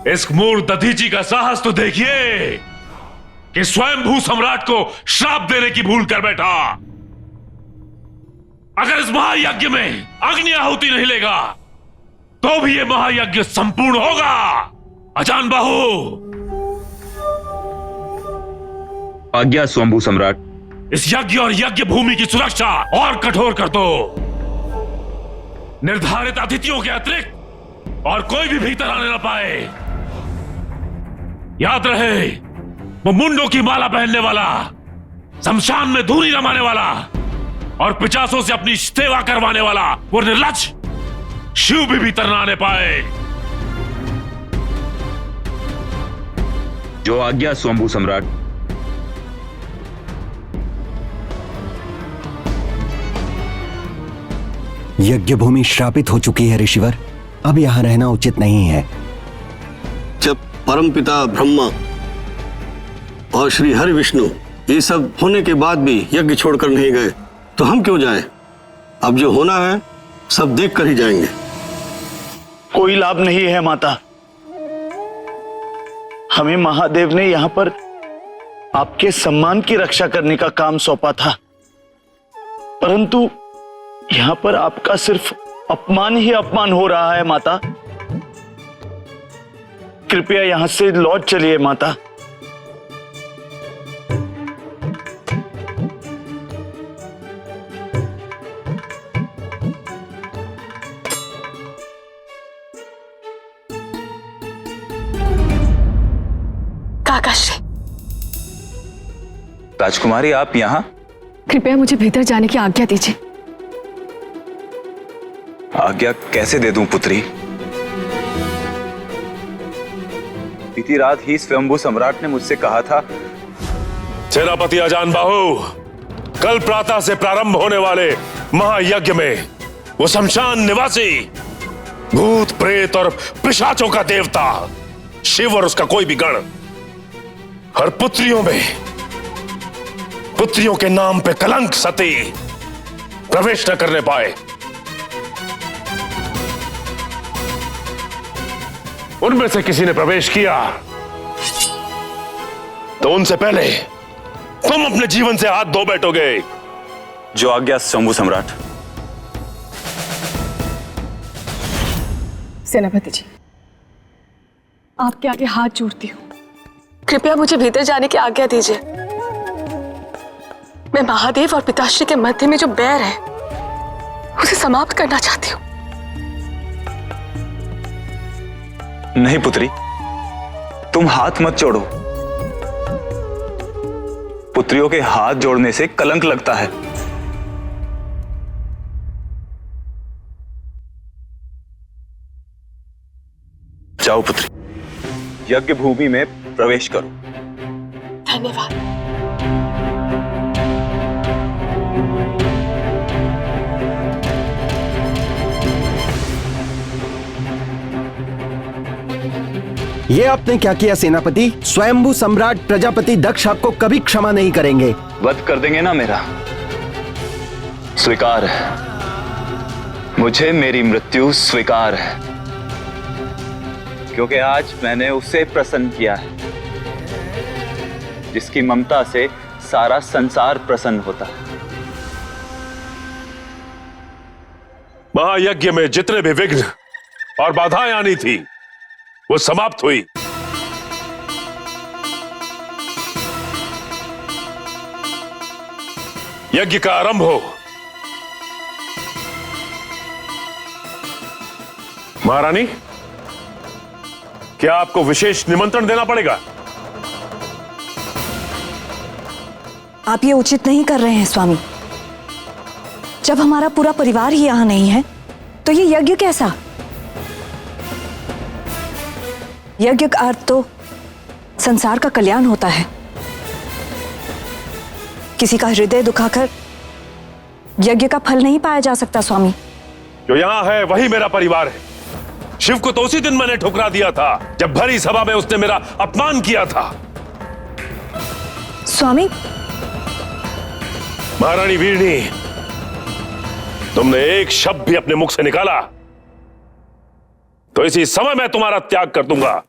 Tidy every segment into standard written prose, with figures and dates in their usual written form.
इस मूर्ख दधीची का साहस तो देखिए कि स्वयंभू सम्राट को श्राप देने की भूल कर बैठा। अगर इस महायज्ञ में अग्नि आहुति नहीं लेगा तो भी यह महायज्ञ संपूर्ण होगा। अजान बाहु। आज्ञा स्वयंभू सम्राट। इस यज्ञ और यज्ञ भूमि की सुरक्षा और कठोर कर दो। निर्धारित अतिथियों के अतिरिक्त और कोई भी भीतर आने न पाए। याद रहे, वो मुंडों की माला पहनने वाला, शमशान में धूनी रमाने वाला और पिचासों से अपनी सेवा करवाने वाला वो निर्लज्ज शिव भी भीतर न आने पाए। जो आज्ञा स्वयंभू सम्राट। यज्ञ भूमि श्रापित हो चुकी है ऋषिवर, अब यहां रहना उचित नहीं है। जब परमपिता ब्रह्मा और श्री हरि विष्णु ये सब होने के बाद भी यज्ञ छोड़कर नहीं गए तो हम क्यों जाएं? अब जो होना है सब देख कर ही जाएंगे। कोई लाभ नहीं है माता। हमें महादेव ने यहां पर आपके सम्मान की रक्षा करने का काम सौंपा था, परंतु यहां पर आपका सिर्फ अपमान ही अपमान हो रहा है माता। कृपया यहां से लौट चलिए माता। काकाश्री। राजकुमारी आप यहाँ? कृपया मुझे भीतर जाने की आज्ञा दीजिए। आज्ञा कैसे दे दूं पुत्री? बीती रात ही स्वयंभू सम्राट ने मुझसे कहा था। सेनापति अजान बाहु, कल प्रातः से प्रारंभ होने वाले महायज्ञ में वो शमशान निवासी भूत प्रेत और पिशाचों का देवता शिव और उसका कोई भी गण हर पुत्रियों के नाम पे कलंक सती प्रवेश न करने पाए। उनमें से किसी ने प्रवेश किया तो उनसे पहले तुम अपने जीवन से हाथ धो बैठोगे। जो आज्ञा स्वयंभू सम्राट। सेनापति जी, आपके आगे हाथ जोड़ती हूँ, कृपया मुझे भीतर जाने की आज्ञा दीजिए। मैं महादेव और पिताश्री के मध्य में जो बैर है उसे समाप्त करना चाहती हूँ। नहीं पुत्री, तुम हाथ मत जोड़ो। पुत्रियों के हाथ जोड़ने से कलंक लगता है। जाओ पुत्री, यज्ञ भूमि में प्रवेश करो। धन्यवाद। ये आपने क्या किया सेनापति? स्वयंभू सम्राट प्रजापति दक्ष आपको कभी क्षमा नहीं करेंगे। वध कर देंगे ना मेरा? स्वीकार है, मुझे मेरी मृत्यु स्वीकार है, क्योंकि आज मैंने उसे प्रसन्न किया है जिसकी ममता से सारा संसार प्रसन्न होता है। महायज्ञ में जितने भी विघ्न और बाधाएं आनी थी वो समाप्त हुई। यज्ञ का आरंभ हो। महारानी, क्या आपको विशेष निमंत्रण देना पड़ेगा? आप ये उचित नहीं कर रहे हैं स्वामी। जब हमारा पूरा परिवार ही यहां नहीं है तो ये यज्ञ कैसा? यज्ञ का अर्थ तो संसार का कल्याण होता है। किसी का हृदय दुखाकर यज्ञ का फल नहीं पाया जा सकता स्वामी। जो यहां है वही मेरा परिवार है। शिव को तो उसी दिन मैंने ठुकरा दिया था जब भरी सभा में उसने मेरा अपमान किया था। स्वामी, महारानी वीरनी, तुमने एक शब्द भी अपने मुख से निकाला तो इसी समय मैं तुम्हारा त्याग कर दूंगा।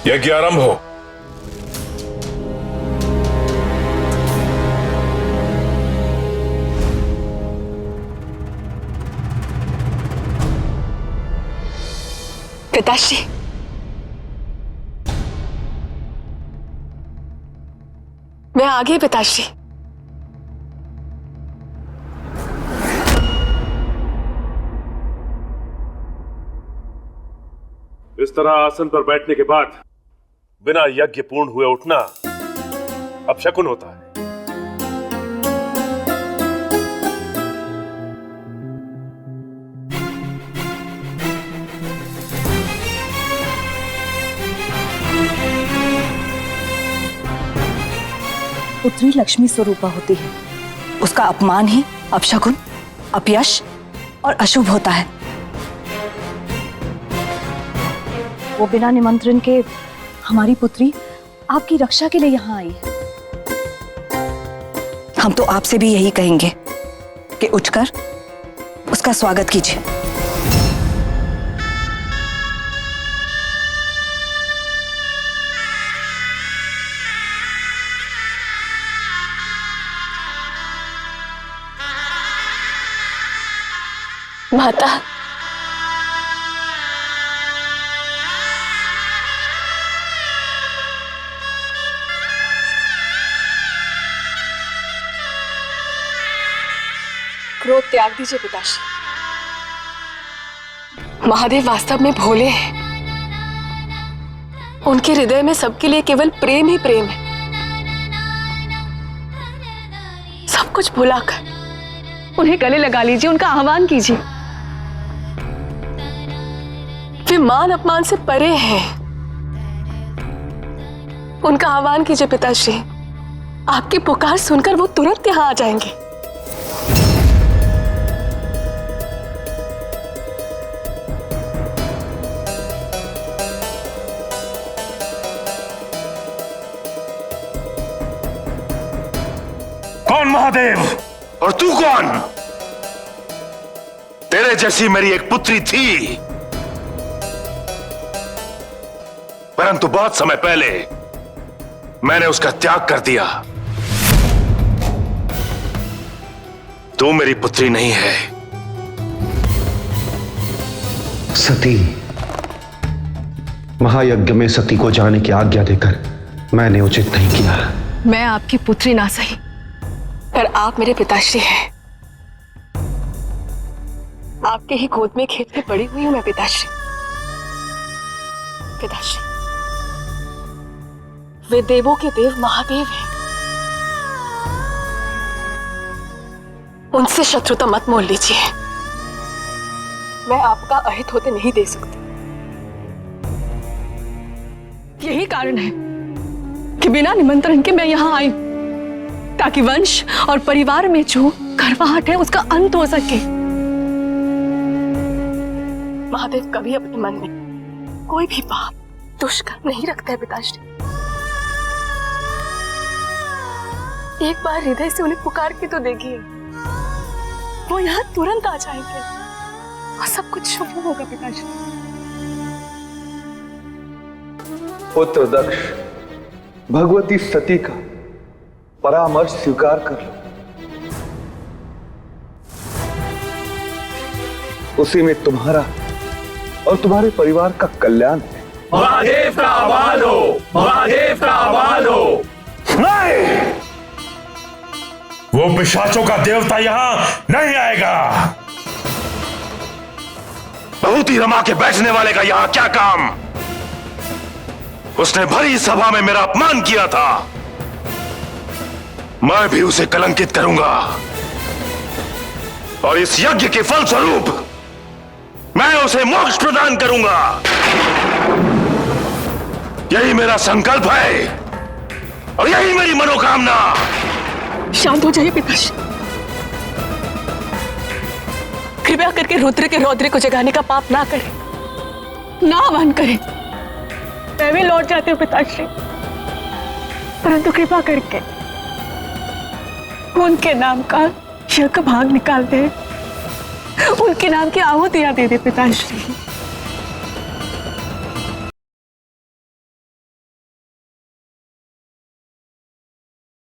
यज्ञ आरंभ हो। पिताश्री, मैं आ गई पिताश्री। इस तरह आसन पर बैठने के बाद बिना यज्ञ पूर्ण हुए उठना अपशकुन होता है। पुत्री लक्ष्मी स्वरूपा होती है, उसका अपमान ही अपशकुन, अपयश और अशुभ होता है। वो बिना निमंत्रण के हमारी पुत्री आपकी रक्षा के लिए यहाँ आई है। हम तो आपसे भी यही कहेंगे कि उठकर उसका स्वागत कीजिए। माता, क्रोध त्याग दीजिए पिताश्री। महादेव वास्तव में भोले हैं। उनके हृदय में सबके लिए केवल प्रेम ही प्रेम है। सब कुछ भुलाकर उन्हें गले लगा लीजिए, उनका आह्वान कीजिए। वे मान अपमान से परे हैं। उनका आह्वान कीजिए पिताश्री। आपकी पुकार सुनकर वो तुरंत यहां आ जाएंगे। कौन महादेव और तू कौन? तेरे जैसी मेरी एक पुत्री थी, परंतु बहुत समय पहले मैंने उसका त्याग कर दिया। तू मेरी पुत्री नहीं है। सती, महायज्ञ में सती को जाने की आज्ञा देकर मैंने उचित नहीं किया। मैं आपकी पुत्री ना सही, पर आप मेरे पिताश्री हैं। आपके ही गोद में खेलते पड़ी हुई हूं मैं पिताश्री। पिताश्री, वे देवों के देव महादेव हैं। उनसे शत्रुता मत मोल लीजिए। मैं आपका अहित होते नहीं दे सकती। यही कारण है कि बिना निमंत्रण के मैं यहां आई, ताकि वंश और परिवार में जो गर्वाहट है उसका अंत हो सके। महादेव कभी अपने मन में कोई भी पाप, दुष्कर्म नहीं रखते हैं पिताश्री। एक बार हृदय से उन्हें पुकार के तो देखिए, वो यहाँ तुरंत आ जाएंगे और सब कुछ शुभ होगा पिताश्री। पुत्र दक्ष, भगवती सती का परामर्श स्वीकार कर लो। उसी में तुम्हारा और तुम्हारे परिवार का कल्याण है। महादेव का आह्वान हो, महादेव का आह्वान हो। नहीं, वो पिशाचों का देवता यहां नहीं आएगा। बहुत ही रमा के बैठने वाले का यहां क्या काम? उसने भरी सभा में मेरा अपमान किया था। मैं भी उसे कलंकित करूंगा और इस यज्ञ के फलस्वरूप मैं उसे मोक्ष प्रदान करूंगा। यही मेरा संकल्प है और यही मेरी मनोकामना। शांत हो जाइए पिताश्री। कृपया करके रुद्र के रौद्र को जगाने का पाप ना करें, ना आह्वान करें। मैं भी लौट जाती हूँ पिताश्री, परंतु कृपा करके उनके नाम का यज्ञ भाग निकाल दे, उनके नाम की आहुतियां दे दे पिताश्री।